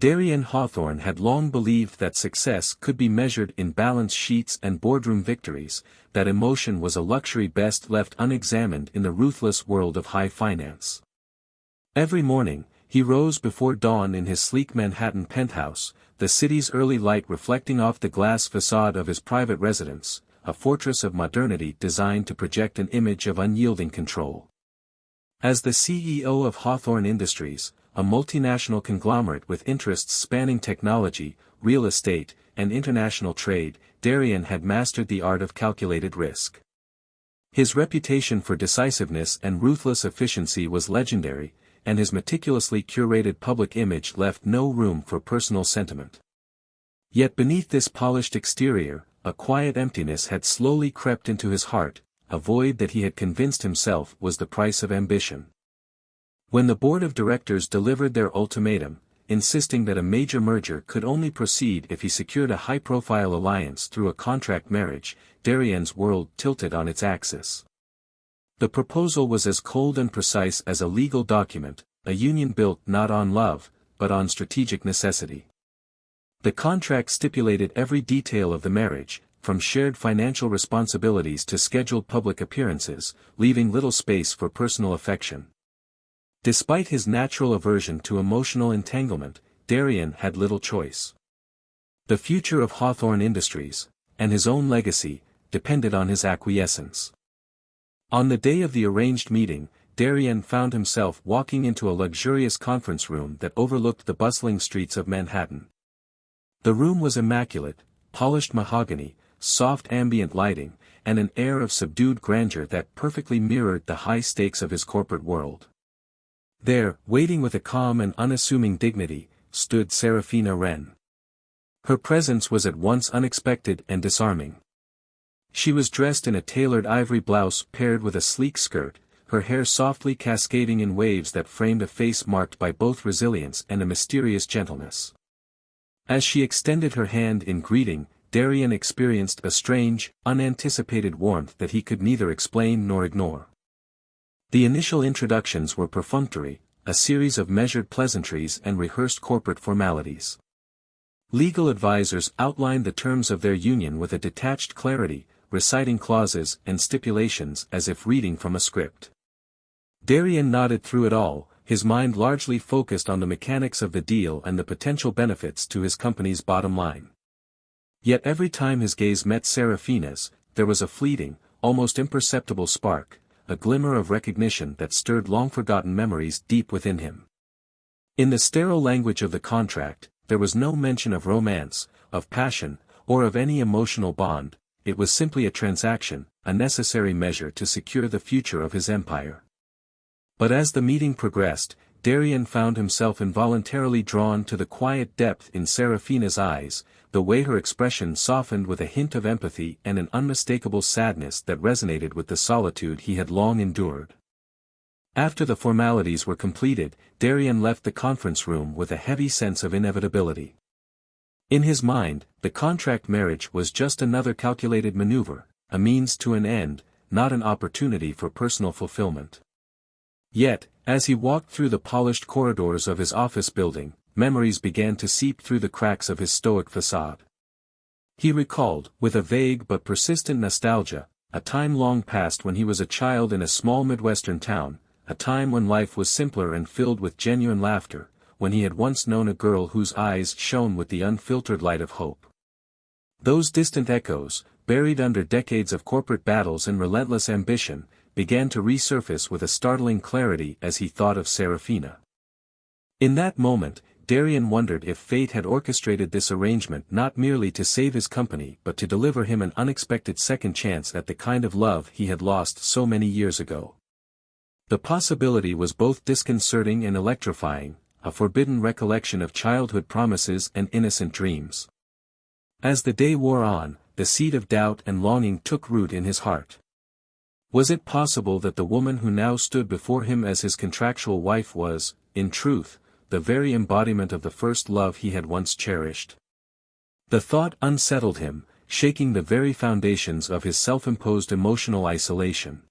Darian Hawthorne had long believed that success could be measured in balance sheets and boardroom victories, that emotion was a luxury best left unexamined in the ruthless world of high finance. Every morning, he rose before dawn in his sleek Manhattan penthouse, the city's early light reflecting off the glass facade of his private residence, a fortress of modernity designed to project an image of unyielding control. As the CEO of Hawthorne Industries, a multinational conglomerate with interests spanning technology, real estate, and international trade, Darian had mastered the art of calculated risk. His reputation for decisiveness and ruthless efficiency was legendary, and his meticulously curated public image left no room for personal sentiment. Yet beneath this polished exterior, a quiet emptiness had slowly crept into his heart, a void that he had convinced himself was the price of ambition. When the board of directors delivered their ultimatum, insisting that a major merger could only proceed if he secured a high-profile alliance through a contract marriage, Darian's world tilted on its axis. The proposal was as cold and precise as a legal document, a union built not on love, but on strategic necessity. The contract stipulated every detail of the marriage, from shared financial responsibilities to scheduled public appearances, leaving little space for personal affection. Despite his natural aversion to emotional entanglement, Darian had little choice. The future of Hawthorne Industries, and his own legacy, depended on his acquiescence. On the day of the arranged meeting, Darian found himself walking into a luxurious conference room that overlooked the bustling streets of Manhattan. The room was immaculate, polished mahogany, soft ambient lighting, and an air of subdued grandeur that perfectly mirrored the high stakes of his corporate world. There, waiting with a calm and unassuming dignity, stood Serafina Wren. Her presence was at once unexpected and disarming. She was dressed in a tailored ivory blouse paired with a sleek skirt, her hair softly cascading in waves that framed a face marked by both resilience and a mysterious gentleness. As she extended her hand in greeting, Darian experienced a strange, unanticipated warmth that he could neither explain nor ignore. The initial introductions were perfunctory, a series of measured pleasantries and rehearsed corporate formalities. Legal advisors outlined the terms of their union with a detached clarity, reciting clauses and stipulations as if reading from a script. Darian nodded through it all, his mind largely focused on the mechanics of the deal and the potential benefits to his company's bottom line. Yet every time his gaze met Serafina's, there was a fleeting, almost imperceptible spark, a glimmer of recognition that stirred long-forgotten memories deep within him. In the sterile language of the contract, there was no mention of romance, of passion, or of any emotional bond. It was simply a transaction, a necessary measure to secure the future of his empire. But as the meeting progressed, Darian found himself involuntarily drawn to the quiet depth in Serafina's eyes, the way her expression softened with a hint of empathy and an unmistakable sadness that resonated with the solitude he had long endured. After the formalities were completed, Darian left the conference room with a heavy sense of inevitability. In his mind, the contract marriage was just another calculated maneuver, a means to an end, not an opportunity for personal fulfillment. Yet, as he walked through the polished corridors of his office building, memories began to seep through the cracks of his stoic facade. He recalled, with a vague but persistent nostalgia, a time long past when he was a child in a small Midwestern town, a time when life was simpler and filled with genuine laughter, when he had once known a girl whose eyes shone with the unfiltered light of hope. Those distant echoes, buried under decades of corporate battles and relentless ambition, began to resurface with a startling clarity as he thought of Serafina. In that moment, Darian wondered if fate had orchestrated this arrangement not merely to save his company but to deliver him an unexpected second chance at the kind of love he had lost so many years ago. The possibility was both disconcerting and electrifying, a forbidden recollection of childhood promises and innocent dreams. As the day wore on, the seed of doubt and longing took root in his heart. Was it possible that the woman who now stood before him as his contractual wife was, in truth, the very embodiment of the first love he had once cherished? The thought unsettled him, shaking the very foundations of his self-imposed emotional isolation.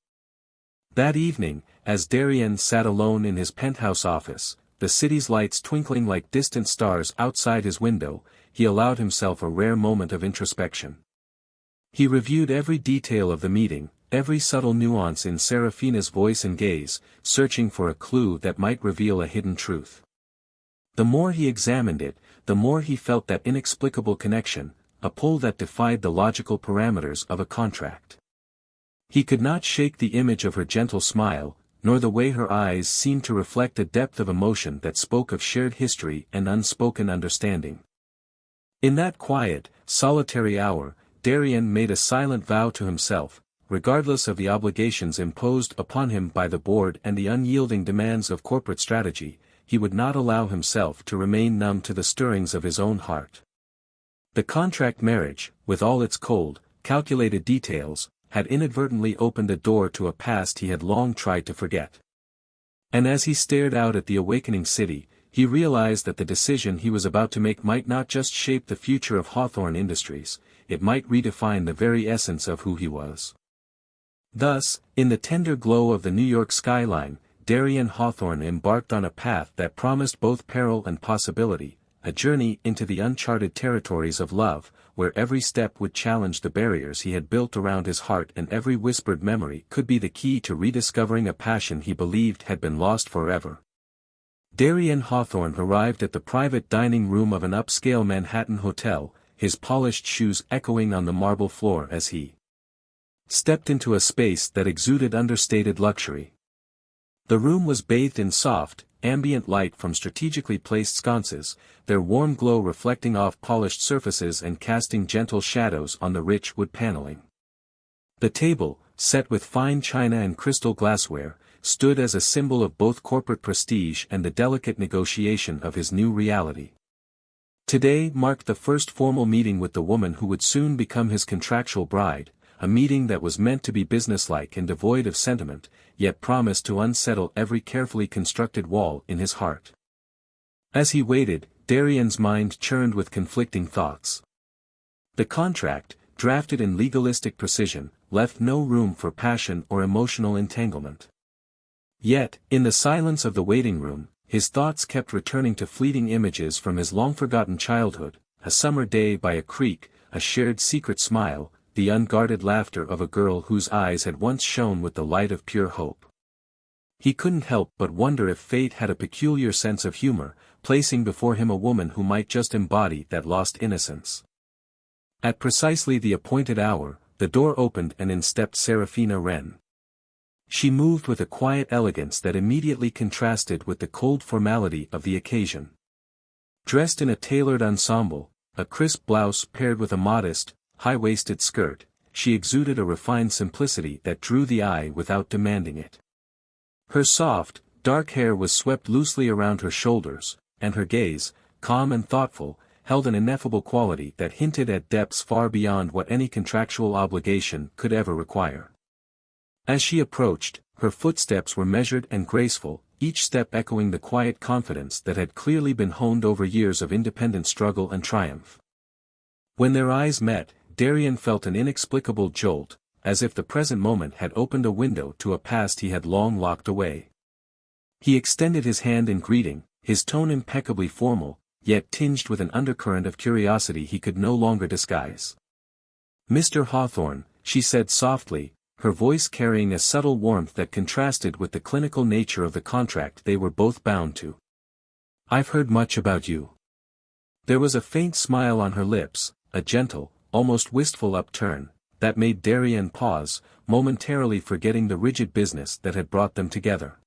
That evening, as Darian sat alone in his penthouse office, the city's lights twinkling like distant stars outside his window, he allowed himself a rare moment of introspection. He reviewed every detail of the meeting, every subtle nuance in Serafina's voice and gaze, searching for a clue that might reveal a hidden truth. The more he examined it, the more he felt that inexplicable connection, a pull that defied the logical parameters of a contract. He could not shake the image of her gentle smile, nor the way her eyes seemed to reflect a depth of emotion that spoke of shared history and unspoken understanding. In that quiet, solitary hour, Darian made a silent vow to himself, regardless of the obligations imposed upon him by the board and the unyielding demands of corporate strategy, he would not allow himself to remain numb to the stirrings of his own heart. The contract marriage, with all its cold, calculated details, had inadvertently opened a door to a past he had long tried to forget. And as he stared out at the awakening city, he realized that the decision he was about to make might not just shape the future of Hawthorne Industries, it might redefine the very essence of who he was. Thus, in the tender glow of the New York skyline, Darian Hawthorne embarked on a path that promised both peril and possibility, a journey into the uncharted territories of love, where every step would challenge the barriers he had built around his heart and every whispered memory could be the key to rediscovering a passion he believed had been lost forever. Darian Hawthorne arrived at the private dining room of an upscale Manhattan hotel, his polished shoes echoing on the marble floor as he stepped into a space that exuded understated luxury. The room was bathed in soft, ambient light from strategically placed sconces, their warm glow reflecting off polished surfaces and casting gentle shadows on the rich wood paneling. The table, set with fine china and crystal glassware, stood as a symbol of both corporate prestige and the delicate negotiation of his new reality. Today marked the first formal meeting with the woman who would soon become his contractual bride, a meeting that was meant to be businesslike and devoid of sentiment, yet promised to unsettle every carefully constructed wall in his heart. As he waited, Darian's mind churned with conflicting thoughts. The contract, drafted in legalistic precision, left no room for passion or emotional entanglement. Yet, in the silence of the waiting room, his thoughts kept returning to fleeting images from his long-forgotten childhood, a summer day by a creek, a shared secret smile, the unguarded laughter of a girl whose eyes had once shone with the light of pure hope. He couldn't help but wonder if fate had a peculiar sense of humor, placing before him a woman who might just embody that lost innocence. At precisely the appointed hour, the door opened and in stepped Serafina Wren. She moved with a quiet elegance that immediately contrasted with the cold formality of the occasion. Dressed in a tailored ensemble, a crisp blouse paired with a modest, high-waisted skirt, she exuded a refined simplicity that drew the eye without demanding it. Her soft, dark hair was swept loosely around her shoulders, and her gaze, calm and thoughtful, held an ineffable quality that hinted at depths far beyond what any contractual obligation could ever require. As she approached, her footsteps were measured and graceful, each step echoing the quiet confidence that had clearly been honed over years of independent struggle and triumph. When their eyes met, Darian felt an inexplicable jolt, as if the present moment had opened a window to a past he had long locked away. He extended his hand in greeting, his tone impeccably formal, yet tinged with an undercurrent of curiosity he could no longer disguise. "Mr. Hawthorne," she said softly, her voice carrying a subtle warmth that contrasted with the clinical nature of the contract they were both bound to. "I've heard much about you." There was a faint smile on her lips, a gentle, almost wistful upturn, that made Darian pause, momentarily forgetting the rigid business that had brought them together.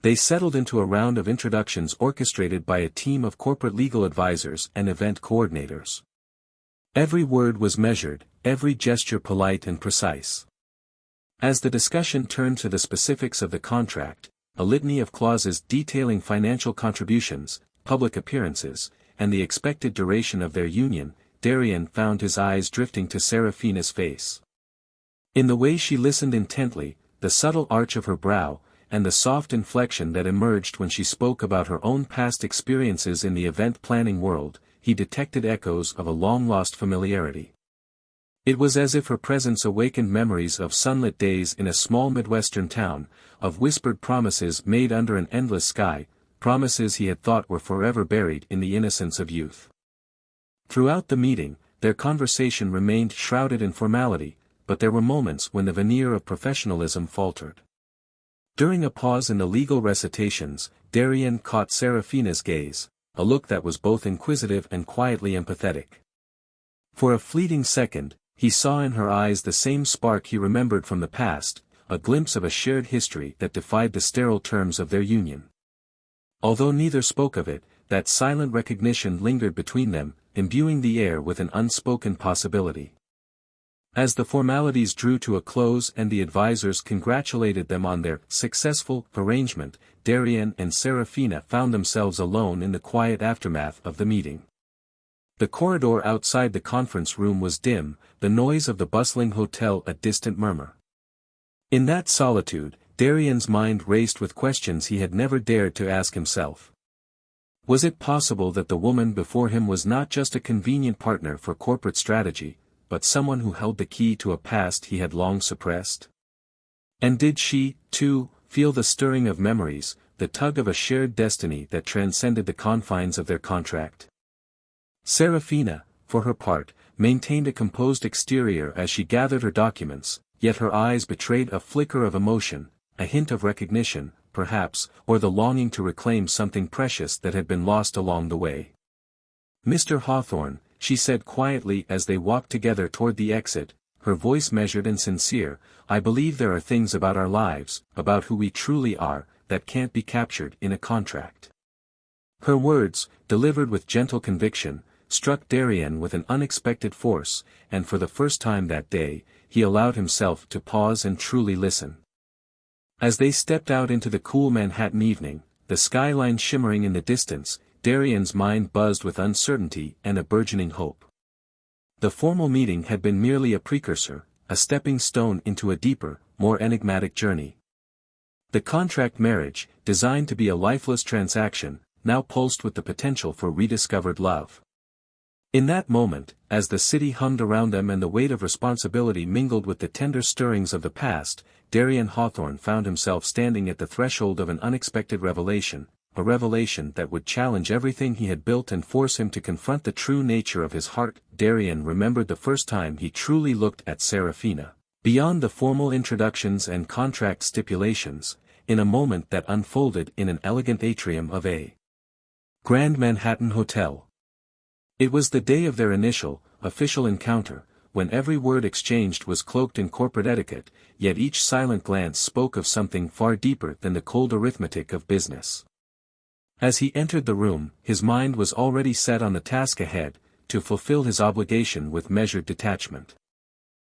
They settled into a round of introductions orchestrated by a team of corporate legal advisors and event coordinators. Every word was measured, every gesture polite and precise. As the discussion turned to the specifics of the contract, a litany of clauses detailing financial contributions, public appearances, and the expected duration of their union, Darian found his eyes drifting to Serafina's face. In the way she listened intently, the subtle arch of her brow, and the soft inflection that emerged when she spoke about her own past experiences in the event planning world, he detected echoes of a long-lost familiarity. It was as if her presence awakened memories of sunlit days in a small Midwestern town, of whispered promises made under an endless sky, promises he had thought were forever buried in the innocence of youth. Throughout the meeting, their conversation remained shrouded in formality, but there were moments when the veneer of professionalism faltered. During a pause in the legal recitations, Darian caught Seraphina's gaze, a look that was both inquisitive and quietly empathetic. For a fleeting second, he saw in her eyes the same spark he remembered from the past, a glimpse of a shared history that defied the sterile terms of their union. Although neither spoke of it, that silent recognition lingered between them, imbuing the air with an unspoken possibility. As the formalities drew to a close and the advisors congratulated them on their successful arrangement, Darian and Seraphina found themselves alone in the quiet aftermath of the meeting. The corridor outside the conference room was dim, the noise of the bustling hotel a distant murmur. In that solitude, Darian's mind raced with questions he had never dared to ask himself. Was it possible that the woman before him was not just a convenient partner for corporate strategy, but someone who held the key to a past he had long suppressed? And did she, too, feel the stirring of memories, the tug of a shared destiny that transcended the confines of their contract? Seraphina, for her part, maintained a composed exterior as she gathered her documents, yet her eyes betrayed a flicker of emotion, a hint of recognition, perhaps, or the longing to reclaim something precious that had been lost along the way. "Mr. Hawthorne," she said quietly as they walked together toward the exit, her voice measured and sincere, "I believe there are things about our lives, about who we truly are, that can't be captured in a contract." Her words, delivered with gentle conviction, struck Darian with an unexpected force, and for the first time that day, he allowed himself to pause and truly listen. As they stepped out into the cool Manhattan evening, the skyline shimmering in the distance, Darian's mind buzzed with uncertainty and a burgeoning hope. The formal meeting had been merely a precursor, a stepping stone into a deeper, more enigmatic journey. The contract marriage, designed to be a lifeless transaction, now pulsed with the potential for rediscovered love. In that moment, as the city hummed around them and the weight of responsibility mingled with the tender stirrings of the past, Darian Hawthorne found himself standing at the threshold of an unexpected revelation, a revelation that would challenge everything he had built and force him to confront the true nature of his heart. Darian remembered the first time he truly looked at Seraphina, beyond the formal introductions and contract stipulations, in a moment that unfolded in an elegant atrium of a Grand Manhattan hotel. It was the day of their initial, official encounter, when every word exchanged was cloaked in corporate etiquette, yet each silent glance spoke of something far deeper than the cold arithmetic of business. As he entered the room, his mind was already set on the task ahead, to fulfill his obligation with measured detachment.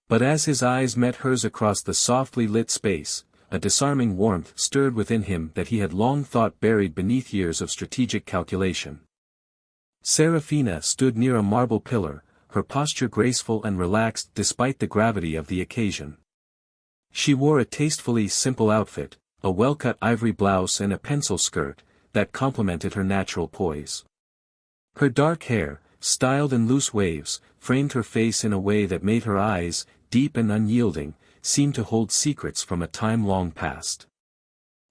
But as his eyes met hers across the softly lit space, a disarming warmth stirred within him that he had long thought buried beneath years of strategic calculation. Seraphina stood near a marble pillar, her posture graceful and relaxed despite the gravity of the occasion. She wore a tastefully simple outfit, a well-cut ivory blouse and a pencil skirt, that complemented her natural poise. Her dark hair, styled in loose waves, framed her face in a way that made her eyes, deep and unyielding, seem to hold secrets from a time long past.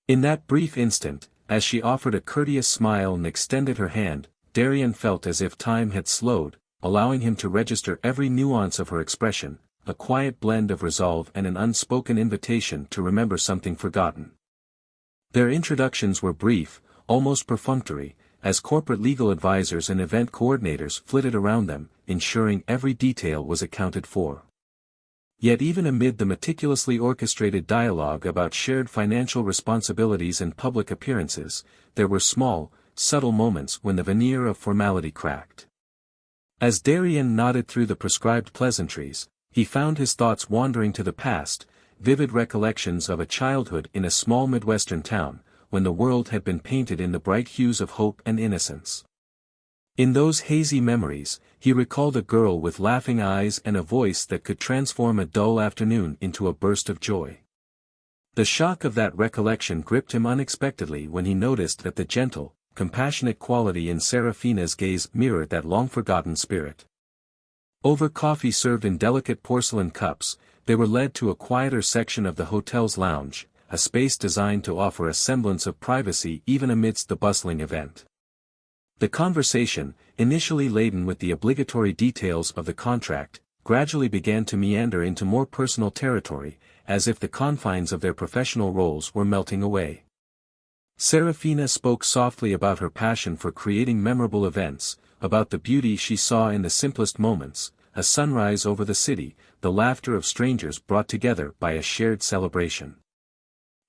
In that brief instant, as she offered a courteous smile and extended her hand, Darian felt as if time had slowed, allowing him to register every nuance of her expression, a quiet blend of resolve and an unspoken invitation to remember something forgotten. Their introductions were brief, almost perfunctory, as corporate legal advisors and event coordinators flitted around them, ensuring every detail was accounted for. Yet even amid the meticulously orchestrated dialogue about shared financial responsibilities and public appearances, there were small, subtle moments when the veneer of formality cracked. As Darian nodded through the prescribed pleasantries, he found his thoughts wandering to the past, vivid recollections of a childhood in a small Midwestern town, when the world had been painted in the bright hues of hope and innocence. In those hazy memories, he recalled a girl with laughing eyes and a voice that could transform a dull afternoon into a burst of joy. The shock of that recollection gripped him unexpectedly when he noticed that the gentle, compassionate quality in Seraphina's gaze mirrored that long-forgotten spirit. Over coffee served in delicate porcelain cups, they were led to a quieter section of the hotel's lounge, a space designed to offer a semblance of privacy even amidst the bustling event. The conversation, initially laden with the obligatory details of the contract, gradually began to meander into more personal territory, as if the confines of their professional roles were melting away. Serafina spoke softly about her passion for creating memorable events, about the beauty she saw in the simplest moments, a sunrise over the city, the laughter of strangers brought together by a shared celebration.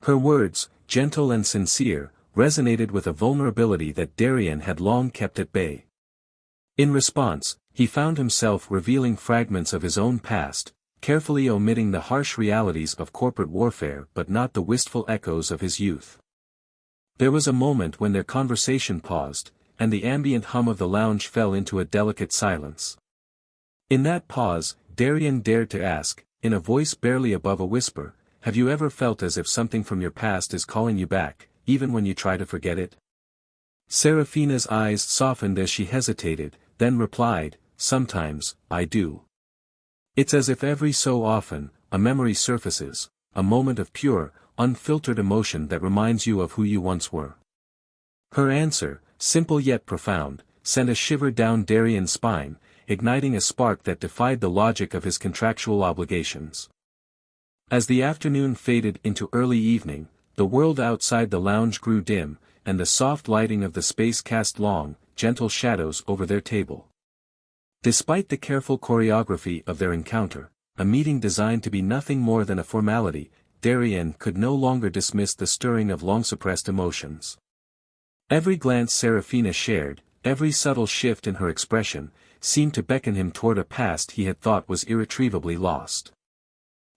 Her words, gentle and sincere, resonated with a vulnerability that Darian had long kept at bay. In response, he found himself revealing fragments of his own past, carefully omitting the harsh realities of corporate warfare but not the wistful echoes of his youth. There was a moment when their conversation paused, and the ambient hum of the lounge fell into a delicate silence. In that pause, Darian dared to ask, in a voice barely above a whisper, "Have you ever felt as if something from your past is calling you back, even when you try to forget it?" Serafina's eyes softened as she hesitated, then replied, "Sometimes, I do. It's as if every so often, a memory surfaces, a moment of pure, unfiltered emotion that reminds you of who you once were." Her answer, simple yet profound, sent a shiver down Darian's spine, igniting a spark that defied the logic of his contractual obligations. As the afternoon faded into early evening, the world outside the lounge grew dim, and the soft lighting of the space cast long, gentle shadows over their table. Despite the careful choreography of their encounter, a meeting designed to be nothing more than a formality, Darian could no longer dismiss the stirring of long-suppressed emotions. Every glance Serafina shared, every subtle shift in her expression, seemed to beckon him toward a past he had thought was irretrievably lost.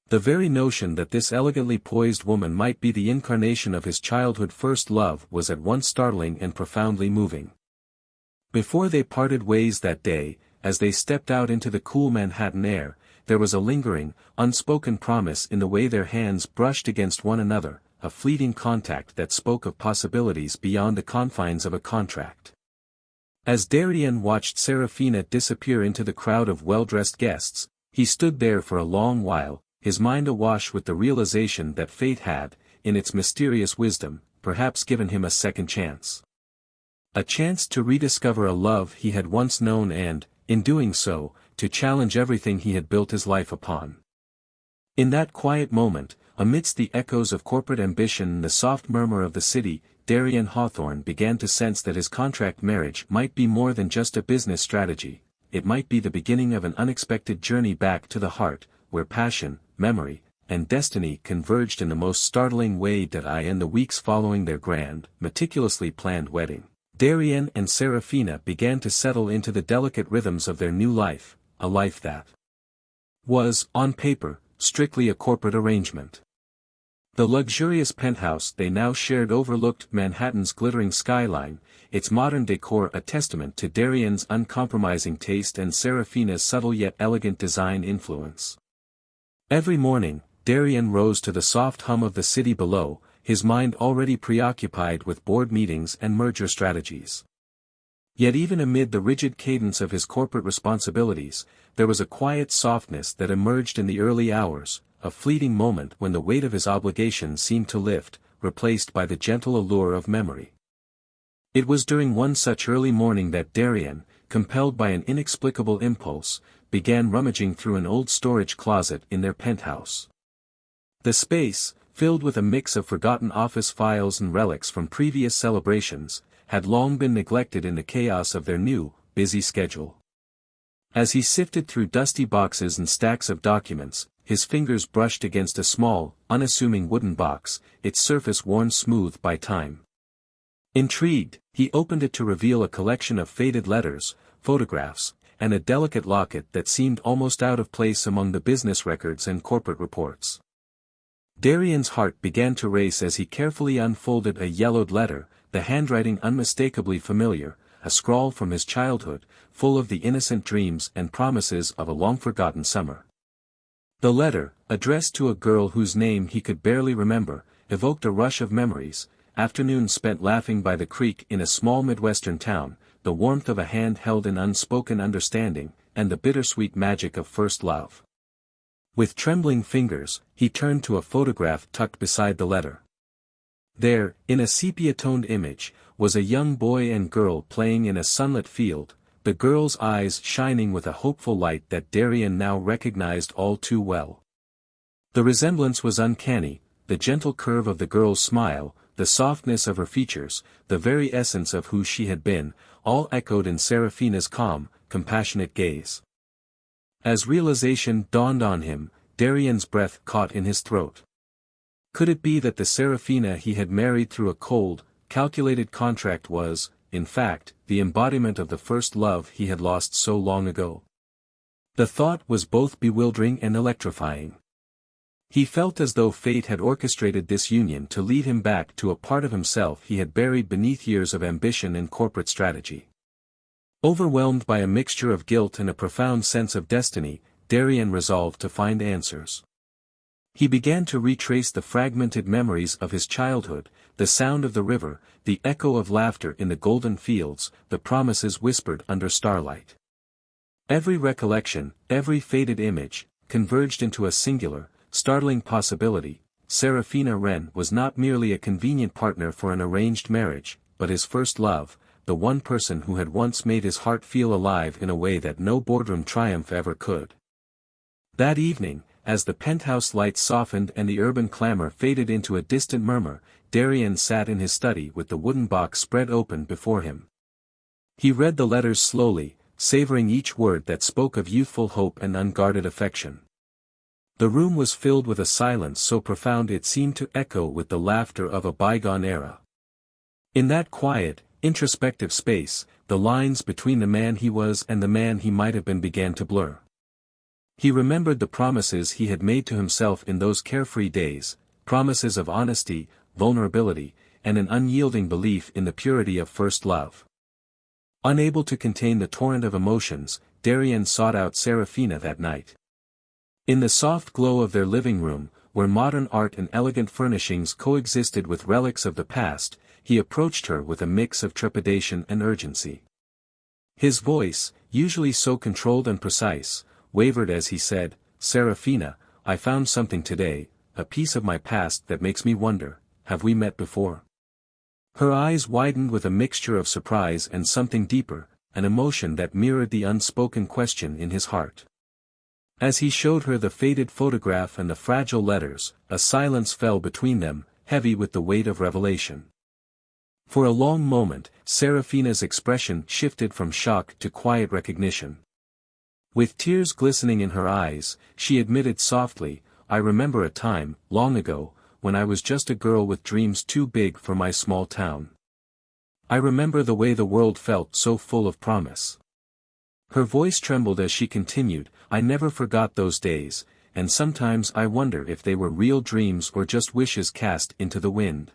The very notion that this elegantly poised woman might be the incarnation of his childhood first love was at once startling and profoundly moving. Before they parted ways that day, as they stepped out into the cool Manhattan air, there was a lingering, unspoken promise in the way their hands brushed against one another, a fleeting contact that spoke of possibilities beyond the confines of a contract. As Darian watched Serafina disappear into the crowd of well-dressed guests, he stood there for a long while, his mind awash with the realization that fate had, in its mysterious wisdom, perhaps given him a second chance. A chance to rediscover a love he had once known and, in doing so, to challenge everything he had built his life upon. In that quiet moment, amidst the echoes of corporate ambition and the soft murmur of the city, Darian Hawthorne began to sense that his contract marriage might be more than just a business strategy, it might be the beginning of an unexpected journey back to the heart, where passion, memory, and destiny converged in the most startling way. In the weeks following their grand, meticulously planned wedding, Darian and Serafina began to settle into the delicate rhythms of their new life, a life that was, on paper, strictly a corporate arrangement. The luxurious penthouse they now shared overlooked Manhattan's glittering skyline, its modern decor a testament to Darian's uncompromising taste and Serafina's subtle yet elegant design influence. Every morning, Darian rose to the soft hum of the city below, his mind already preoccupied with board meetings and merger strategies. Yet even amid the rigid cadence of his corporate responsibilities, there was a quiet softness that emerged in the early hours, a fleeting moment when the weight of his obligations seemed to lift, replaced by the gentle allure of memory. It was during one such early morning that Darian, compelled by an inexplicable impulse, began rummaging through an old storage closet in their penthouse. The space, filled with a mix of forgotten office files and relics from previous celebrations, had long been neglected in the chaos of their new, busy schedule. As he sifted through dusty boxes and stacks of documents, his fingers brushed against a small, unassuming wooden box, its surface worn smooth by time. Intrigued, he opened it to reveal a collection of faded letters, photographs, and a delicate locket that seemed almost out of place among the business records and corporate reports. Darian's heart began to race as he carefully unfolded a yellowed letter, the handwriting unmistakably familiar, a scrawl from his childhood, full of the innocent dreams and promises of a long-forgotten summer. The letter, addressed to a girl whose name he could barely remember, evoked a rush of memories, afternoons spent laughing by the creek in a small Midwestern town, the warmth of a hand held in unspoken understanding, and the bittersweet magic of first love. With trembling fingers, he turned to a photograph tucked beside the letter. There, in a sepia-toned image, was a young boy and girl playing in a sunlit field, the girl's eyes shining with a hopeful light that Darian now recognized all too well. The resemblance was uncanny, the gentle curve of the girl's smile, the softness of her features, the very essence of who she had been, all echoed in Serafina's calm, compassionate gaze. As realization dawned on him, Darian's breath caught in his throat. Could it be that the Serafina he had married through a cold, calculated contract was, in fact, the embodiment of the first love he had lost so long ago? The thought was both bewildering and electrifying. He felt as though fate had orchestrated this union to lead him back to a part of himself he had buried beneath years of ambition and corporate strategy. Overwhelmed by a mixture of guilt and a profound sense of destiny, Darian resolved to find answers. He began to retrace the fragmented memories of his childhood, the sound of the river, the echo of laughter in the golden fields, the promises whispered under starlight. Every recollection, every faded image, converged into a singular, startling possibility. Serafina Wren was not merely a convenient partner for an arranged marriage, but his first love, the one person who had once made his heart feel alive in a way that no boardroom triumph ever could. That evening, as the penthouse lights softened and the urban clamor faded into a distant murmur, Darian sat in his study with the wooden box spread open before him. He read the letters slowly, savoring each word that spoke of youthful hope and unguarded affection. The room was filled with a silence so profound it seemed to echo with the laughter of a bygone era. In that quiet, introspective space, the lines between the man he was and the man he might have been began to blur. He remembered the promises he had made to himself in those carefree days, promises of honesty, vulnerability, and an unyielding belief in the purity of first love. Unable to contain the torrent of emotions, Darian sought out Serafina that night. In the soft glow of their living room, where modern art and elegant furnishings coexisted with relics of the past, he approached her with a mix of trepidation and urgency. His voice, usually so controlled and precise, wavered as he said, "Serafina, I found something today, a piece of my past that makes me wonder, have we met before?" Her eyes widened with a mixture of surprise and something deeper, an emotion that mirrored the unspoken question in his heart. As he showed her the faded photograph and the fragile letters, a silence fell between them, heavy with the weight of revelation. For a long moment, Serafina's expression shifted from shock to quiet recognition. With tears glistening in her eyes, she admitted softly, "I remember a time, long ago, when I was just a girl with dreams too big for my small town. I remember the way the world felt so full of promise." Her voice trembled as she continued, "I never forgot those days, and sometimes I wonder if they were real dreams or just wishes cast into the wind."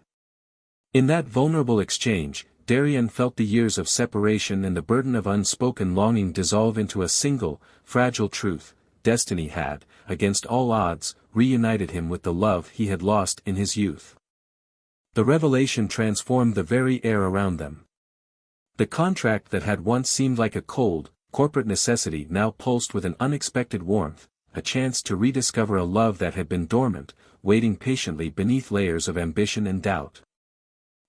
In that vulnerable exchange, Darian felt the years of separation and the burden of unspoken longing dissolve into a single, fragile truth. Destiny had, against all odds, reunited him with the love he had lost in his youth. The revelation transformed the very air around them. The contract that had once seemed like a cold, corporate necessity now pulsed with an unexpected warmth, a chance to rediscover a love that had been dormant, waiting patiently beneath layers of ambition and doubt.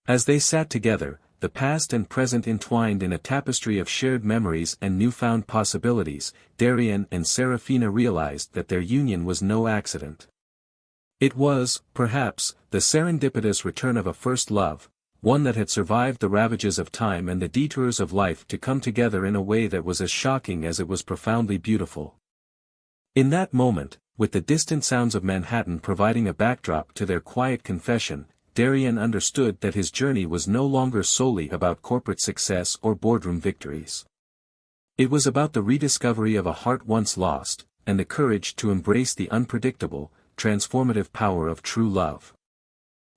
As they sat together, the past and present entwined in a tapestry of shared memories and newfound possibilities, Darian and Serafina realized that their union was no accident. It was, perhaps, the serendipitous return of a first love, one that had survived the ravages of time and the detours of life to come together in a way that was as shocking as it was profoundly beautiful. In that moment, with the distant sounds of Manhattan providing a backdrop to their quiet confession, Darian understood that his journey was no longer solely about corporate success or boardroom victories. It was about the rediscovery of a heart once lost, and the courage to embrace the unpredictable, transformative power of true love.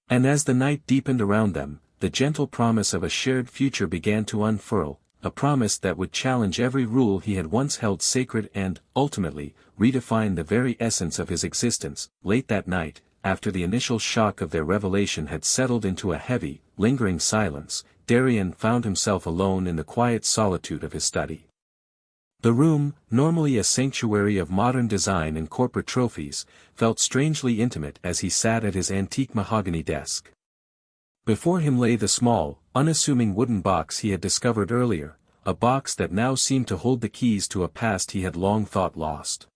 And as the night deepened around them, the gentle promise of a shared future began to unfurl, a promise that would challenge every rule he had once held sacred and, ultimately, redefine the very essence of his existence. Late that night, after the initial shock of their revelation had settled into a heavy, lingering silence, Darian found himself alone in the quiet solitude of his study. The room, normally a sanctuary of modern design and corporate trophies, felt strangely intimate as he sat at his antique mahogany desk. Before him lay the small, unassuming wooden box he had discovered earlier, a box that now seemed to hold the keys to a past he had long thought lost.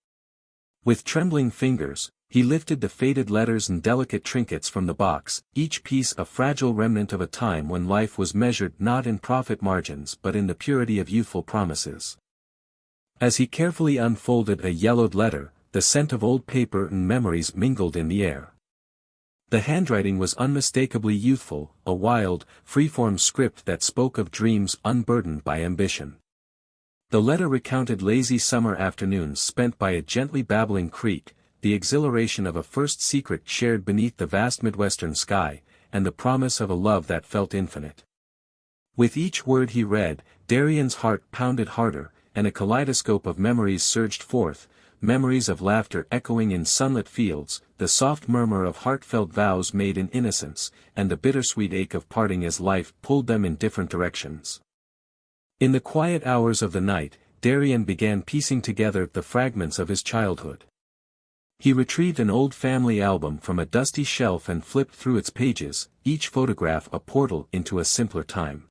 With trembling fingers, he lifted the faded letters and delicate trinkets from the box, each piece a fragile remnant of a time when life was measured not in profit margins but in the purity of youthful promises. As he carefully unfolded a yellowed letter, the scent of old paper and memories mingled in the air. The handwriting was unmistakably youthful, a wild, free-form script that spoke of dreams unburdened by ambition. The letter recounted lazy summer afternoons spent by a gently babbling creek, the exhilaration of a first secret shared beneath the vast Midwestern sky, and the promise of a love that felt infinite. With each word he read, Darian's heart pounded harder, and a kaleidoscope of memories surged forth, memories of laughter echoing in sunlit fields, the soft murmur of heartfelt vows made in innocence, and the bittersweet ache of parting as life pulled them in different directions. In the quiet hours of the night, Darian began piecing together the fragments of his childhood. He retrieved an old family album from a dusty shelf and flipped through its pages, each photograph a portal into a simpler time.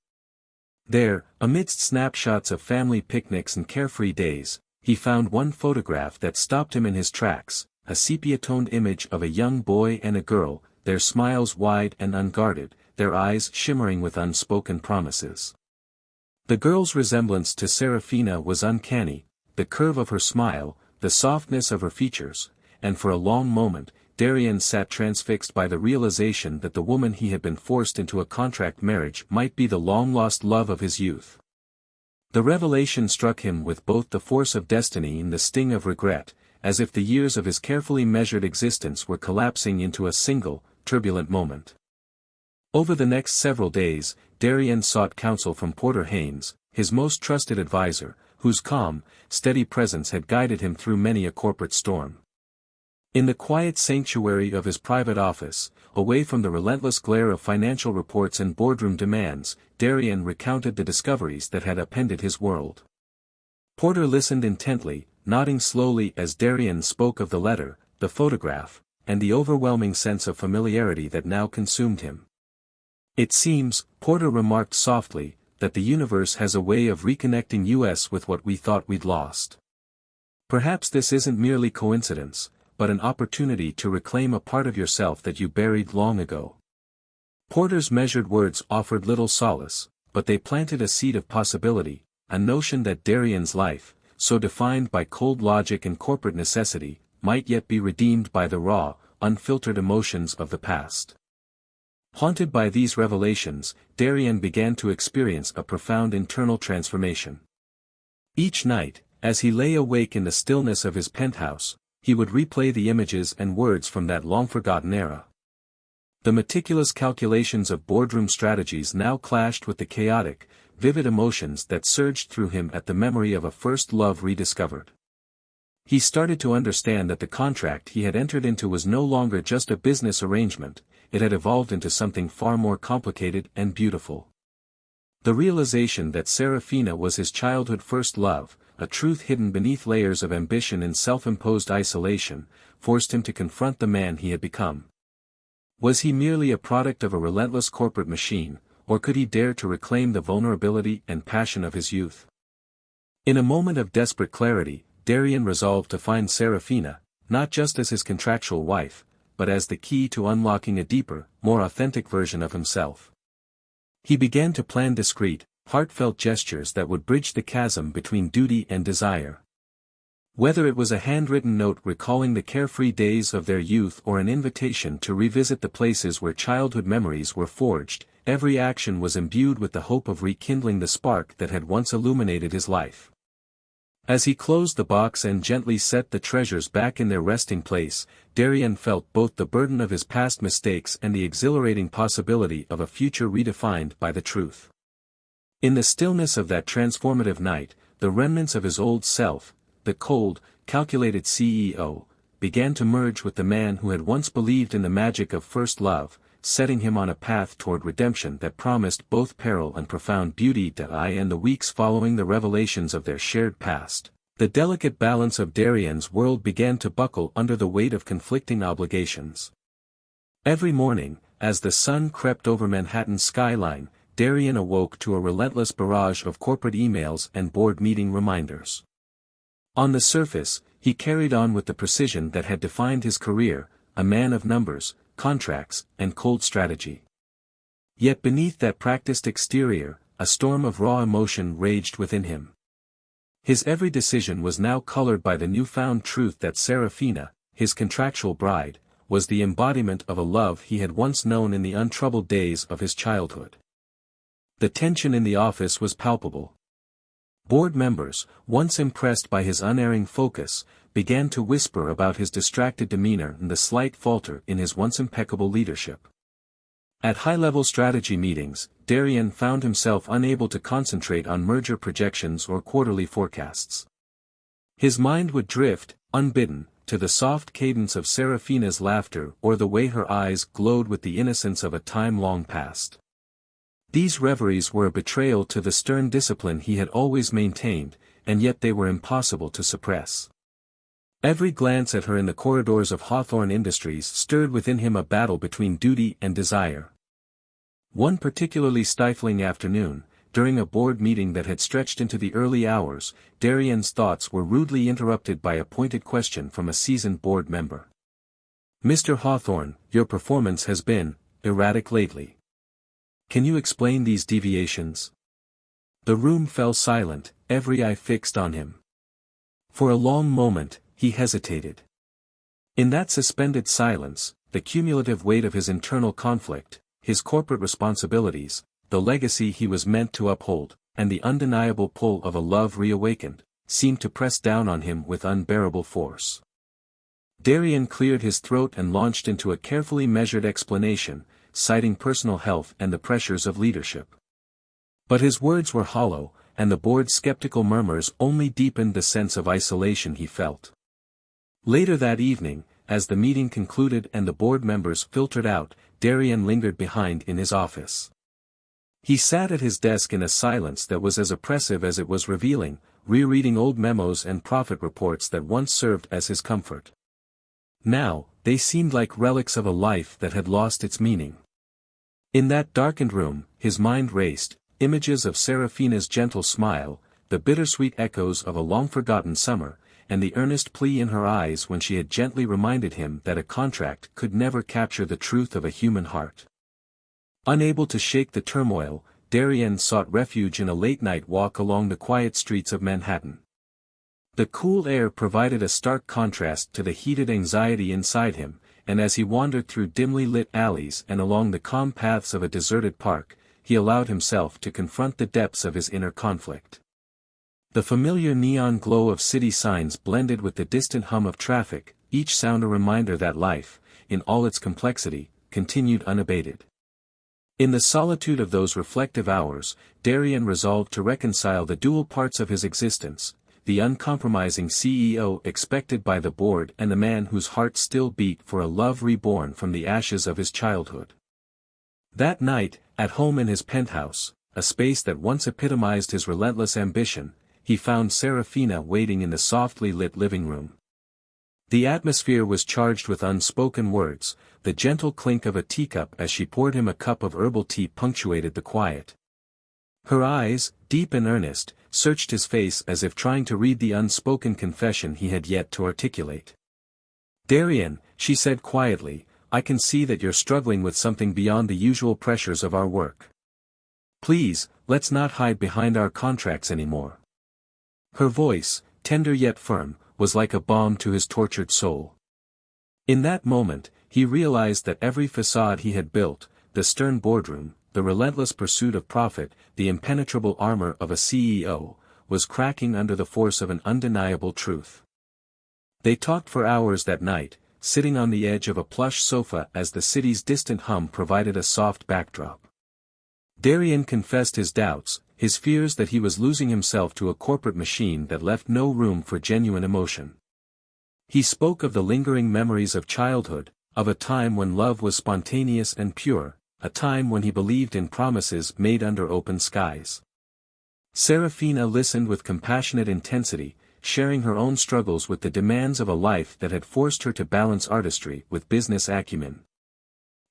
There, amidst snapshots of family picnics and carefree days, he found one photograph that stopped him in his tracks, a sepia-toned image of a young boy and a girl, their smiles wide and unguarded, their eyes shimmering with unspoken promises. The girl's resemblance to Serafina was uncanny, the curve of her smile, the softness of her features, and for a long moment, Darian sat transfixed by the realization that the woman he had been forced into a contract marriage might be the long-lost love of his youth. The revelation struck him with both the force of destiny and the sting of regret, as if the years of his carefully measured existence were collapsing into a single, turbulent moment. Over the next several days, Darian sought counsel from Porter Haynes, his most trusted advisor, whose calm, steady presence had guided him through many a corporate storm. In the quiet sanctuary of his private office, away from the relentless glare of financial reports and boardroom demands, Darian recounted the discoveries that had upended his world. Porter listened intently, nodding slowly as Darian spoke of the letter, the photograph, and the overwhelming sense of familiarity that now consumed him. "It seems," Porter remarked softly, "that the universe has a way of reconnecting us with what we thought we'd lost. Perhaps this isn't merely coincidence, but an opportunity to reclaim a part of yourself that you buried long ago." Porter's measured words offered little solace, but they planted a seed of possibility, a notion that Darian's life, so defined by cold logic and corporate necessity, might yet be redeemed by the raw, unfiltered emotions of the past. Haunted by these revelations, Darian began to experience a profound internal transformation. Each night, as he lay awake in the stillness of his penthouse, he would replay the images and words from that long-forgotten era. The meticulous calculations of boardroom strategies now clashed with the chaotic, vivid emotions that surged through him at the memory of a first love rediscovered. He started to understand that the contract he had entered into was no longer just a business arrangement, it had evolved into something far more complicated and beautiful. The realization that Serafina was his childhood first love, a truth hidden beneath layers of ambition and self-imposed isolation, forced him to confront the man he had become. Was he merely a product of a relentless corporate machine, or could he dare to reclaim the vulnerability and passion of his youth? In a moment of desperate clarity, Darian resolved to find Serafina, not just as his contractual wife, but as the key to unlocking a deeper, more authentic version of himself. He began to plan discreet, heartfelt gestures that would bridge the chasm between duty and desire. Whether it was a handwritten note recalling the carefree days of their youth or an invitation to revisit the places where childhood memories were forged, every action was imbued with the hope of rekindling the spark that had once illuminated his life. As he closed the box and gently set the treasures back in their resting place, Darian felt both the burden of his past mistakes and the exhilarating possibility of a future redefined by the truth. In the stillness of that transformative night, the remnants of his old self, the cold, calculated CEO, began to merge with the man who had once believed in the magic of first love, setting him on a path toward redemption that promised both peril and profound beauty. In the weeks following the revelations of their shared past, the delicate balance of Darian's world began to buckle under the weight of conflicting obligations. Every morning, as the sun crept over Manhattan's skyline, Darian awoke to a relentless barrage of corporate emails and board meeting reminders. On the surface, he carried on with the precision that had defined his career, a man of numbers, contracts, and cold strategy. Yet beneath that practiced exterior, a storm of raw emotion raged within him. His every decision was now colored by the newfound truth that Serafina, his contractual bride, was the embodiment of a love he had once known in the untroubled days of his childhood. The tension in the office was palpable. Board members, once impressed by his unerring focus, began to whisper about his distracted demeanor and the slight falter in his once impeccable leadership. At high-level strategy meetings, Darian found himself unable to concentrate on merger projections or quarterly forecasts. His mind would drift, unbidden, to the soft cadence of Serafina's laughter or the way her eyes glowed with the innocence of a time long past. These reveries were a betrayal to the stern discipline he had always maintained, and yet they were impossible to suppress. Every glance at her in the corridors of Hawthorne Industries stirred within him a battle between duty and desire. One particularly stifling afternoon, during a board meeting that had stretched into the early hours, Darian's thoughts were rudely interrupted by a pointed question from a seasoned board member. "Mr. Hawthorne, your performance has been erratic lately. Can you explain these deviations?" The room fell silent, every eye fixed on him. For a long moment, he hesitated. In that suspended silence, the cumulative weight of his internal conflict, his corporate responsibilities, the legacy he was meant to uphold, and the undeniable pull of a love reawakened, seemed to press down on him with unbearable force. Darian cleared his throat and launched into a carefully measured explanation, citing personal health and the pressures of leadership. But his words were hollow, and the board's skeptical murmurs only deepened the sense of isolation he felt. Later that evening, as the meeting concluded and the board members filtered out, Darian lingered behind in his office. He sat at his desk in a silence that was as oppressive as it was revealing, rereading old memos and profit reports that once served as his comfort. Now, they seemed like relics of a life that had lost its meaning. In that darkened room, his mind raced, images of Serafina's gentle smile, the bittersweet echoes of a long-forgotten summer, and the earnest plea in her eyes when she had gently reminded him that a contract could never capture the truth of a human heart. Unable to shake the turmoil, Darian sought refuge in a late-night walk along the quiet streets of Manhattan. The cool air provided a stark contrast to the heated anxiety inside him, and as he wandered through dimly lit alleys and along the calm paths of a deserted park, he allowed himself to confront the depths of his inner conflict. The familiar neon glow of city signs blended with the distant hum of traffic, each sound a reminder that life, in all its complexity, continued unabated. In the solitude of those reflective hours, Darian resolved to reconcile the dual parts of his existence, the uncompromising CEO expected by the board and the man whose heart still beat for a love reborn from the ashes of his childhood. That night, at home in his penthouse, a space that once epitomized his relentless ambition, he found Serafina waiting in the softly lit living room. The atmosphere was charged with unspoken words, the gentle clink of a teacup as she poured him a cup of herbal tea punctuated the quiet. Her eyes, deep and earnest, searched his face as if trying to read the unspoken confession he had yet to articulate. "Darian," she said quietly, "I can see that you're struggling with something beyond the usual pressures of our work. Please, let's not hide behind our contracts anymore." Her voice, tender yet firm, was like a balm to his tortured soul. In that moment, he realized that every facade he had built, the stern boardroom, the relentless pursuit of profit, the impenetrable armor of a CEO, was cracking under the force of an undeniable truth. They talked for hours that night, sitting on the edge of a plush sofa as the city's distant hum provided a soft backdrop. Darian confessed his doubts, his fears that he was losing himself to a corporate machine that left no room for genuine emotion. He spoke of the lingering memories of childhood, of a time when love was spontaneous and pure, a time when he believed in promises made under open skies. Serafina listened with compassionate intensity, sharing her own struggles with the demands of a life that had forced her to balance artistry with business acumen.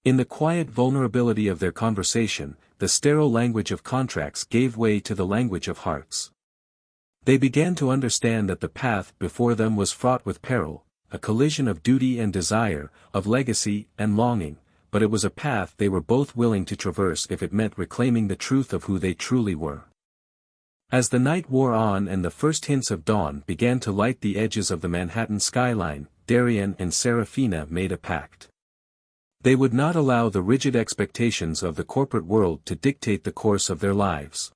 In the quiet vulnerability of their conversation, the sterile language of contracts gave way to the language of hearts. They began to understand that the path before them was fraught with peril, a collision of duty and desire, of legacy and longing, but it was a path they were both willing to traverse if it meant reclaiming the truth of who they truly were. As the night wore on and the first hints of dawn began to light the edges of the Manhattan skyline, Darian and Serafina made a pact. They would not allow the rigid expectations of the corporate world to dictate the course of their lives.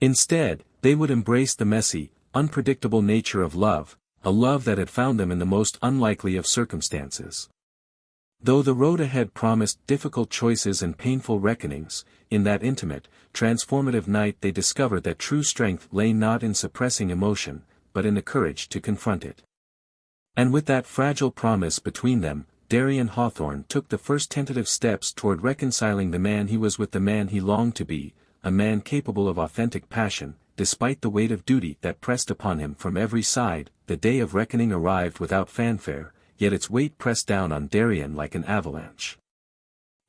Instead, they would embrace the messy, unpredictable nature of love, a love that had found them in the most unlikely of circumstances. Though the road ahead promised difficult choices and painful reckonings, in that intimate, transformative night they discovered that true strength lay not in suppressing emotion, but in the courage to confront it. And with that fragile promise between them, Darian Hawthorne took the first tentative steps toward reconciling the man he was with the man he longed to be, a man capable of authentic passion, despite the weight of duty that pressed upon him from every side. The day of reckoning arrived without fanfare, yet its weight pressed down on Darian like an avalanche.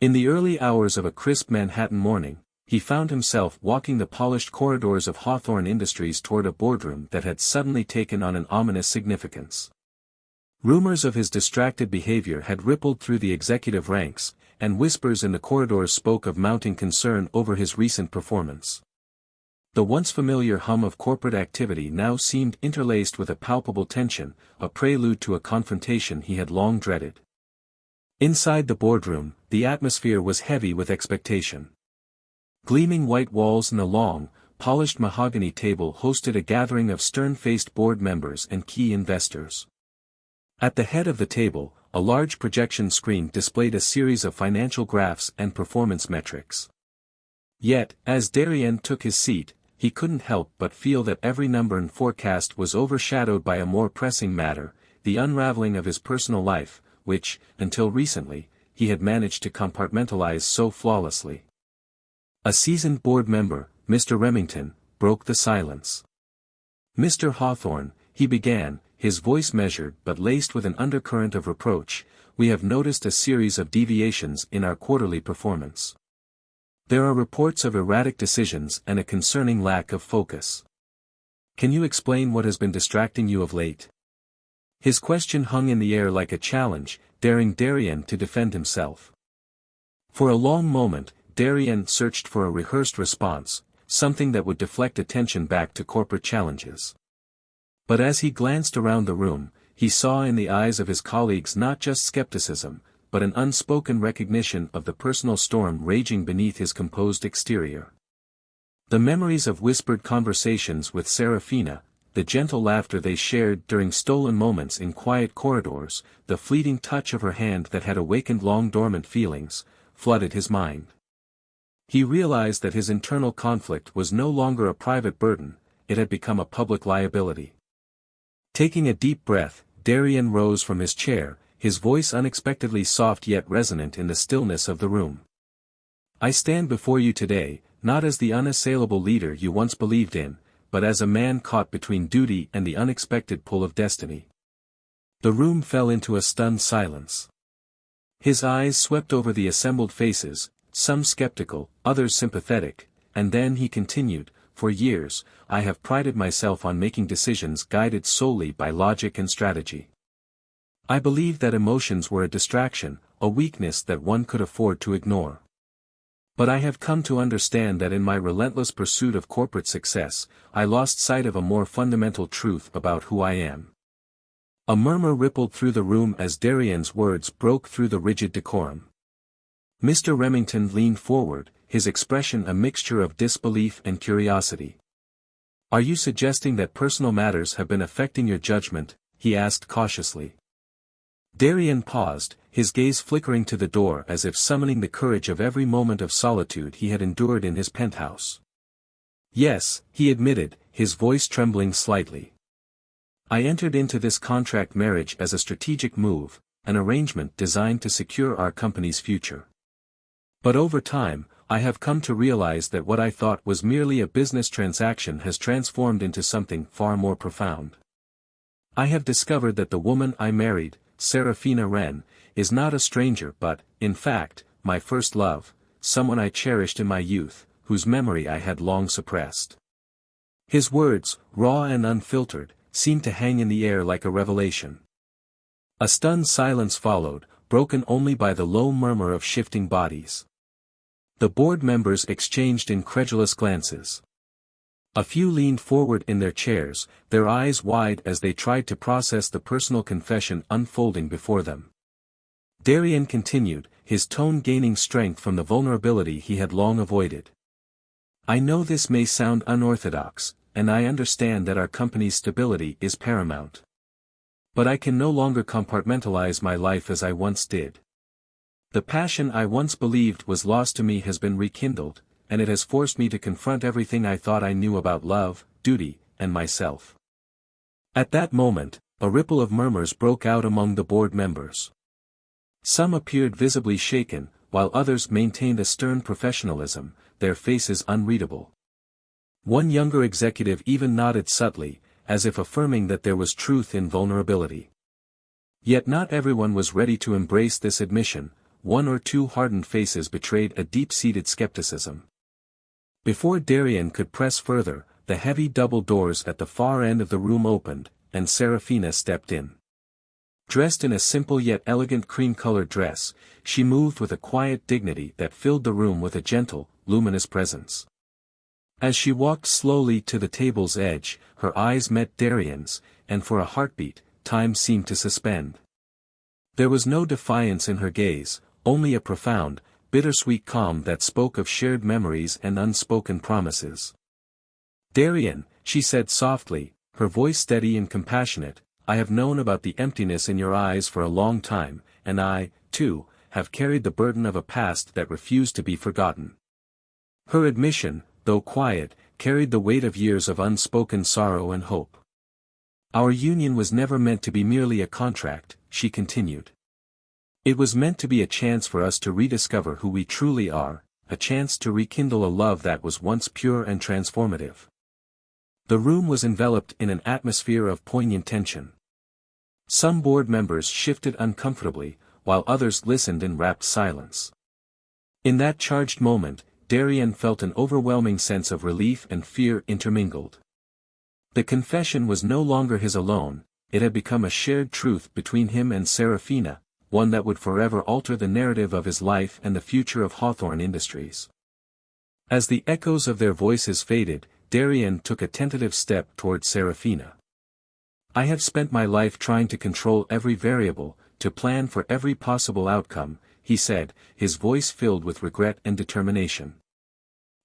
In the early hours of a crisp Manhattan morning, he found himself walking the polished corridors of Hawthorne Industries toward a boardroom that had suddenly taken on an ominous significance. Rumors of his distracted behavior had rippled through the executive ranks, and whispers in the corridors spoke of mounting concern over his recent performance. The once familiar hum of corporate activity now seemed interlaced with a palpable tension, a prelude to a confrontation he had long dreaded. Inside the boardroom, the atmosphere was heavy with expectation. Gleaming white walls and a long, polished mahogany table hosted a gathering of stern-faced board members and key investors. At the head of the table, a large projection screen displayed a series of financial graphs and performance metrics. Yet, as Darian took his seat, he couldn't help but feel that every number and forecast was overshadowed by a more pressing matter, the unraveling of his personal life, which, until recently, he had managed to compartmentalize so flawlessly. A seasoned board member, Mr. Remington, broke the silence. "Mr. Hawthorne," he began, his voice measured but laced with an undercurrent of reproach, "we have noticed a series of deviations in our quarterly performance. There are reports of erratic decisions and a concerning lack of focus. Can you explain what has been distracting you of late?" His question hung in the air like a challenge, daring Darian to defend himself. For a long moment, Darian searched for a rehearsed response, something that would deflect attention back to corporate challenges. But as he glanced around the room, he saw in the eyes of his colleagues not just skepticism, but an unspoken recognition of the personal storm raging beneath his composed exterior. The memories of whispered conversations with Serafina, the gentle laughter they shared during stolen moments in quiet corridors, the fleeting touch of her hand that had awakened long-dormant feelings, flooded his mind. He realized that his internal conflict was no longer a private burden, it had become a public liability. Taking a deep breath, Darian rose from his chair, his voice unexpectedly soft yet resonant in the stillness of the room. "I stand before you today, not as the unassailable leader you once believed in, but as a man caught between duty and the unexpected pull of destiny." The room fell into a stunned silence. His eyes swept over the assembled faces, some skeptical, others sympathetic, and then he continued, "For years, I have prided myself on making decisions guided solely by logic and strategy. I believed that emotions were a distraction, a weakness that one could afford to ignore. But I have come to understand that in my relentless pursuit of corporate success, I lost sight of a more fundamental truth about who I am." A murmur rippled through the room as Darian's words broke through the rigid decorum. Mr. Remington leaned forward, his expression a mixture of disbelief and curiosity. "Are you suggesting that personal matters have been affecting your judgment?" he asked cautiously. Darian paused, his gaze flickering to the door as if summoning the courage of every moment of solitude he had endured in his penthouse. "Yes," he admitted, his voice trembling slightly. "I entered into this contract marriage as a strategic move, an arrangement designed to secure our company's future. But over time, I have come to realize that what I thought was merely a business transaction has transformed into something far more profound. I have discovered that the woman I married, Serafina Wren, is not a stranger but, in fact, my first love, someone I cherished in my youth, whose memory I had long suppressed. His words, raw and unfiltered, seemed to hang in the air like a revelation. A stunned silence followed, broken only by the low murmur of shifting bodies. The board members exchanged incredulous glances. A few leaned forward in their chairs, their eyes wide as they tried to process the personal confession unfolding before them. Darian continued, his tone gaining strength from the vulnerability he had long avoided. I know this may sound unorthodox, and I understand that our company's stability is paramount. But I can no longer compartmentalize my life as I once did. The passion I once believed was lost to me has been rekindled, and it has forced me to confront everything I thought I knew about love, duty, and myself. At that moment, a ripple of murmurs broke out among the board members. Some appeared visibly shaken, while others maintained a stern professionalism, their faces unreadable. One younger executive even nodded subtly, as if affirming that there was truth in vulnerability. Yet not everyone was ready to embrace this admission. One or two hardened faces betrayed a deep-seated skepticism. Before Darian could press further, the heavy double doors at the far end of the room opened, and Serafina stepped in. Dressed in a simple yet elegant cream-colored dress, she moved with a quiet dignity that filled the room with a gentle, luminous presence. As she walked slowly to the table's edge, her eyes met Darian's, and for a heartbeat, time seemed to suspend. There was no defiance in her gaze, only a profound, bittersweet calm that spoke of shared memories and unspoken promises. Darian, she said softly, her voice steady and compassionate, I have known about the emptiness in your eyes for a long time, and I, too, have carried the burden of a past that refused to be forgotten. Her admission, though quiet, carried the weight of years of unspoken sorrow and hope. Our union was never meant to be merely a contract, she continued. It was meant to be a chance for us to rediscover who we truly are, a chance to rekindle a love that was once pure and transformative. The room was enveloped in an atmosphere of poignant tension. Some board members shifted uncomfortably, while others listened in rapt silence. In that charged moment, Darian felt an overwhelming sense of relief and fear intermingled. The confession was no longer his alone, it had become a shared truth between him and Serafina, one that would forever alter the narrative of his life and the future of Hawthorne Industries. As the echoes of their voices faded, Darian took a tentative step toward Serafina. I have spent my life trying to control every variable, to plan for every possible outcome, he said, his voice filled with regret and determination.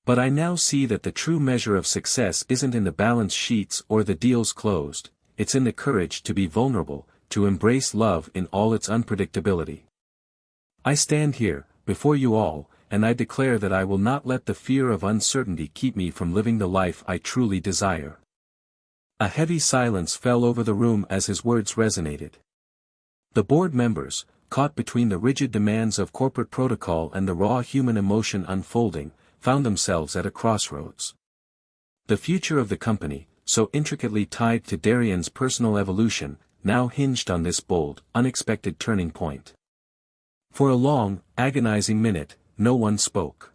But I now see that the true measure of success isn't in the balance sheets or the deals closed, it's in the courage to be vulnerable, to embrace love in all its unpredictability. I stand here, before you all, and I declare that I will not let the fear of uncertainty keep me from living the life I truly desire. A heavy silence fell over the room as his words resonated. The board members, caught between the rigid demands of corporate protocol and the raw human emotion unfolding, found themselves at a crossroads. The future of the company, so intricately tied to Darian's personal evolution, now hinged on this bold, unexpected turning point. For a long, agonizing minute, no one spoke.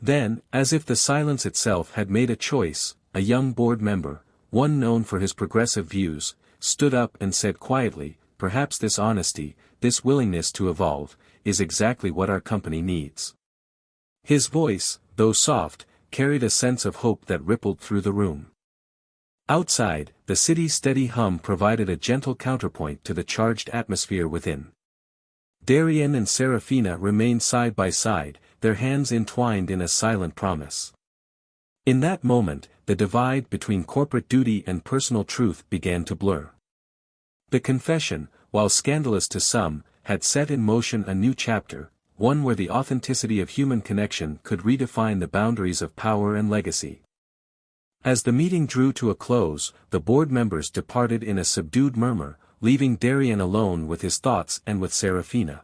Then, as if the silence itself had made a choice, a young board member, one known for his progressive views, stood up and said quietly, perhaps this honesty, this willingness to evolve, is exactly what our company needs. His voice, though soft, carried a sense of hope that rippled through the room. Outside, the city's steady hum provided a gentle counterpoint to the charged atmosphere within. Darian and Serafina remained side by side, their hands entwined in a silent promise. In that moment, the divide between corporate duty and personal truth began to blur. The confession, while scandalous to some, had set in motion a new chapter, one where the authenticity of human connection could redefine the boundaries of power and legacy. As the meeting drew to a close, the board members departed in a subdued murmur, leaving Darian alone with his thoughts and with Serafina.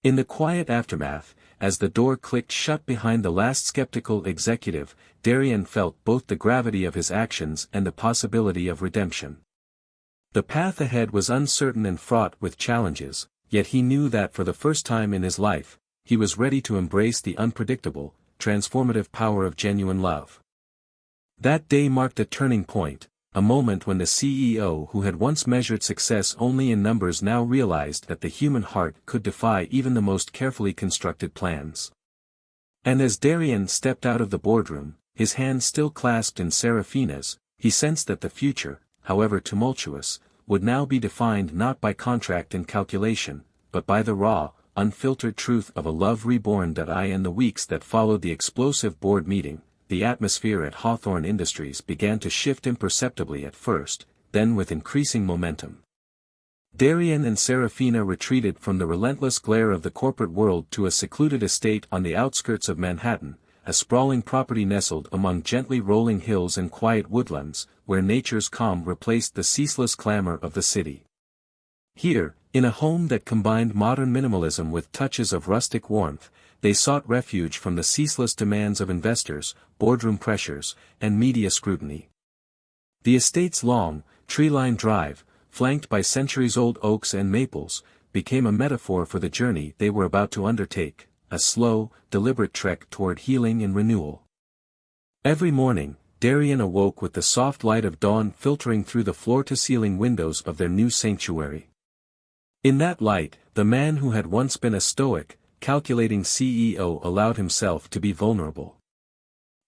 In the quiet aftermath, as the door clicked shut behind the last skeptical executive, Darian felt both the gravity of his actions and the possibility of redemption. The path ahead was uncertain and fraught with challenges, yet he knew that for the first time in his life, he was ready to embrace the unpredictable, transformative power of genuine love. That day marked a turning point, a moment when the CEO who had once measured success only in numbers now realized that the human heart could defy even the most carefully constructed plans. And as Darian stepped out of the boardroom, his hand still clasped in Serafina's, he sensed that the future, however tumultuous, would now be defined not by contract and calculation, but by the raw, unfiltered truth of a love reborn. In the weeks that followed the explosive board meeting, the atmosphere at Hawthorne Industries began to shift imperceptibly at first, then with increasing momentum. Darian and Serafina retreated from the relentless glare of the corporate world to a secluded estate on the outskirts of Manhattan, a sprawling property nestled among gently rolling hills and quiet woodlands, where nature's calm replaced the ceaseless clamor of the city. Here, in a home that combined modern minimalism with touches of rustic warmth, they sought refuge from the ceaseless demands of investors, boardroom pressures, and media scrutiny. The estate's long, tree-lined drive, flanked by centuries-old oaks and maples, became a metaphor for the journey they were about to undertake, a slow, deliberate trek toward healing and renewal. Every morning, Darian awoke with the soft light of dawn filtering through the floor-to-ceiling windows of their new sanctuary. In that light, the man who had once been a stoic, calculating CEO allowed himself to be vulnerable.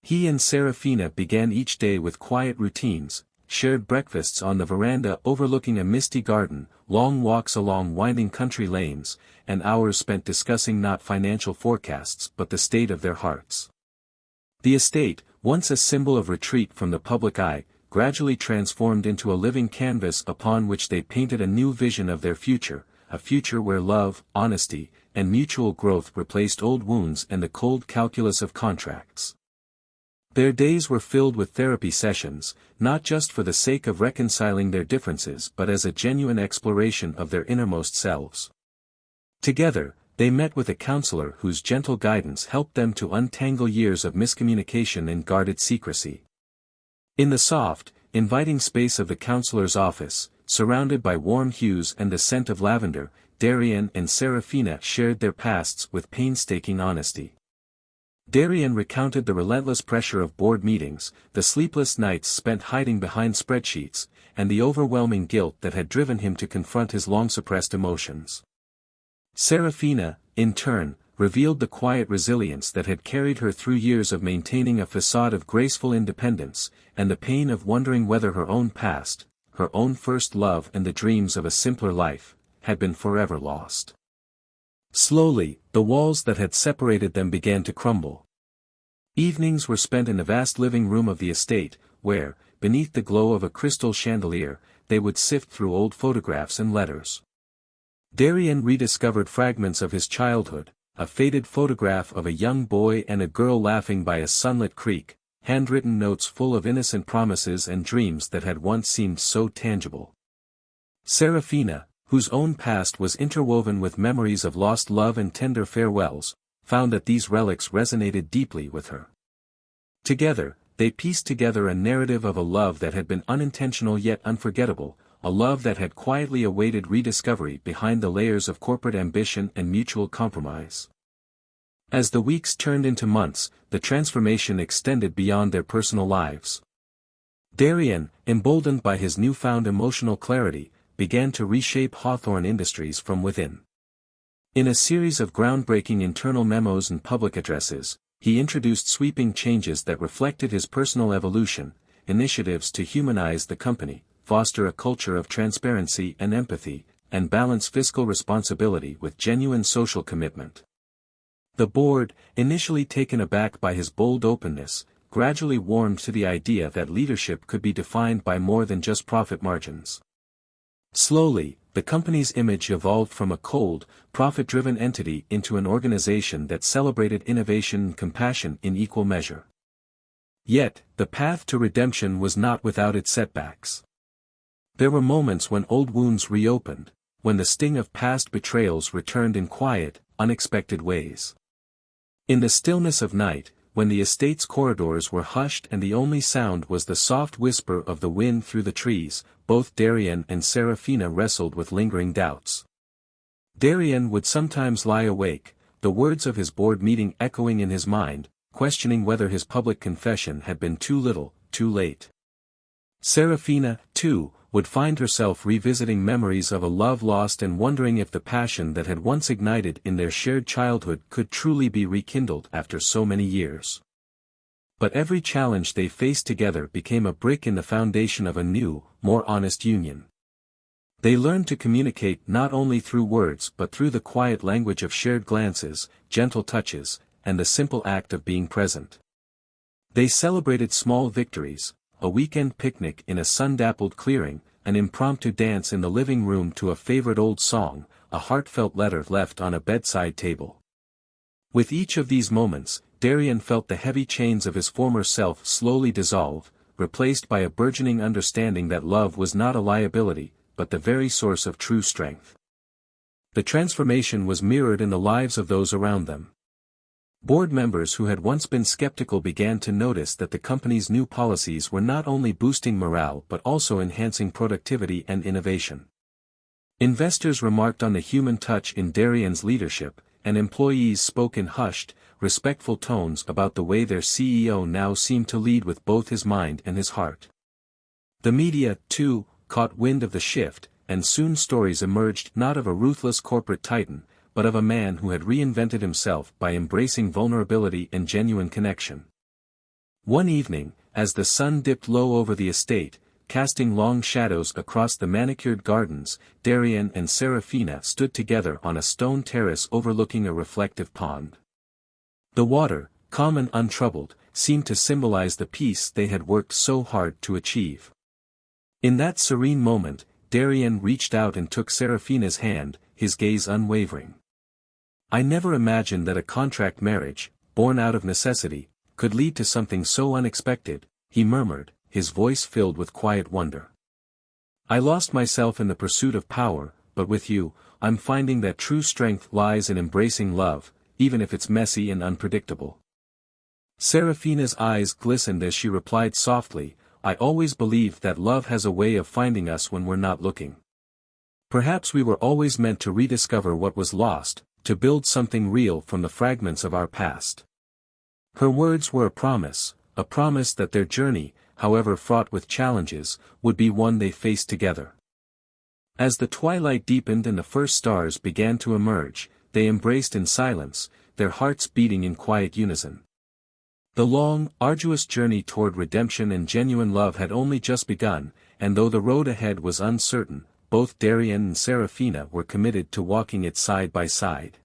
He and Serafina began each day with quiet routines, shared breakfasts on the veranda overlooking a misty garden, long walks along winding country lanes, and hours spent discussing not financial forecasts but the state of their hearts. The estate, once a symbol of retreat from the public eye, gradually transformed into a living canvas upon which they painted a new vision of their future, a future where love, honesty, and mutual growth replaced old wounds and the cold calculus of contracts. Their days were filled with therapy sessions, not just for the sake of reconciling their differences but as a genuine exploration of their innermost selves. Together, they met with a counselor whose gentle guidance helped them to untangle years of miscommunication and guarded secrecy. In the soft, inviting space of the counselor's office, surrounded by warm hues and the scent of lavender, Darian and Serafina shared their pasts with painstaking honesty. Darian recounted the relentless pressure of board meetings, the sleepless nights spent hiding behind spreadsheets, and the overwhelming guilt that had driven him to confront his long-suppressed emotions. Serafina, in turn, revealed the quiet resilience that had carried her through years of maintaining a facade of graceful independence, and the pain of wondering whether her own past, her own first love and the dreams of a simpler life, had been forever lost. Slowly, the walls that had separated them began to crumble. Evenings were spent in the vast living room of the estate, where, beneath the glow of a crystal chandelier, they would sift through old photographs and letters. Darian rediscovered fragments of his childhood, a faded photograph of a young boy and a girl laughing by a sunlit creek, handwritten notes full of innocent promises and dreams that had once seemed so tangible. Serafina, whose own past was interwoven with memories of lost love and tender farewells, found that these relics resonated deeply with her. Together, they pieced together a narrative of a love that had been unintentional yet unforgettable, a love that had quietly awaited rediscovery behind the layers of corporate ambition and mutual compromise. As the weeks turned into months, the transformation extended beyond their personal lives. Darian, emboldened by his newfound emotional clarity, began to reshape Hawthorne Industries from within. In a series of groundbreaking internal memos and public addresses, he introduced sweeping changes that reflected his personal evolution, initiatives to humanize the company, foster a culture of transparency and empathy, and balance fiscal responsibility with genuine social commitment. The board, initially taken aback by his bold openness, gradually warmed to the idea that leadership could be defined by more than just profit margins. Slowly, the company's image evolved from a cold, profit-driven entity into an organization that celebrated innovation and compassion in equal measure. Yet, the path to redemption was not without its setbacks. There were moments when old wounds reopened, when the sting of past betrayals returned in quiet, unexpected ways. In the stillness of night, when the estate's corridors were hushed and the only sound was the soft whisper of the wind through the trees, both Darian and Serafina wrestled with lingering doubts. Darian would sometimes lie awake, the words of his board meeting echoing in his mind, questioning whether his public confession had been too little, too late. Serafina, too, would find herself revisiting memories of a love lost and wondering if the passion that had once ignited in their shared childhood could truly be rekindled after so many years. But every challenge they faced together became a brick in the foundation of a new, more honest union. They learned to communicate not only through words but through the quiet language of shared glances, gentle touches, and the simple act of being present. They celebrated small victories, a weekend picnic in a sun-dappled clearing, an impromptu dance in the living room to a favorite old song, a heartfelt letter left on a bedside table. With each of these moments, Darian felt the heavy chains of his former self slowly dissolve, replaced by a burgeoning understanding that love was not a liability, but the very source of true strength. The transformation was mirrored in the lives of those around them. Board members who had once been skeptical began to notice that the company's new policies were not only boosting morale but also enhancing productivity and innovation. Investors remarked on the human touch in Darian's leadership, and employees spoke in hushed, respectful tones about the way their CEO now seemed to lead with both his mind and his heart. The media, too, caught wind of the shift, and soon stories emerged not of a ruthless corporate titan, but of a man who had reinvented himself by embracing vulnerability and genuine connection. One evening, as the sun dipped low over the estate, casting long shadows across the manicured gardens, Darian and Serafina stood together on a stone terrace overlooking a reflective pond. The water, calm and untroubled, seemed to symbolize the peace they had worked so hard to achieve. In that serene moment, Darian reached out and took Serafina's hand, his gaze unwavering. "I never imagined that a contract marriage, born out of necessity, could lead to something so unexpected," he murmured, his voice filled with quiet wonder. "I lost myself in the pursuit of power, but with you, I'm finding that true strength lies in embracing love, even if it's messy and unpredictable." Serafina's eyes glistened as she replied softly, "I always believed that love has a way of finding us when we're not looking. Perhaps we were always meant to rediscover what was lost, to build something real from the fragments of our past." Her words were a promise that their journey, however fraught with challenges, would be one they faced together. As the twilight deepened and the first stars began to emerge, they embraced in silence, their hearts beating in quiet unison. The long, arduous journey toward redemption and genuine love had only just begun, and though the road ahead was uncertain, both Darian and Serafina were committed to walking it side by side.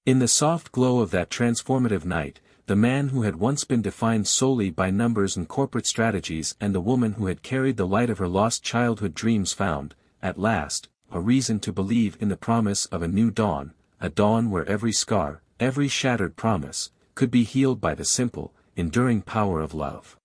In the soft glow of that transformative night, the man who had once been defined solely by numbers and corporate strategies and the woman who had carried the light of her lost childhood dreams found, at last, a reason to believe in the promise of a new dawn, a dawn where every scar, every shattered promise, could be healed by the simple, enduring power of love.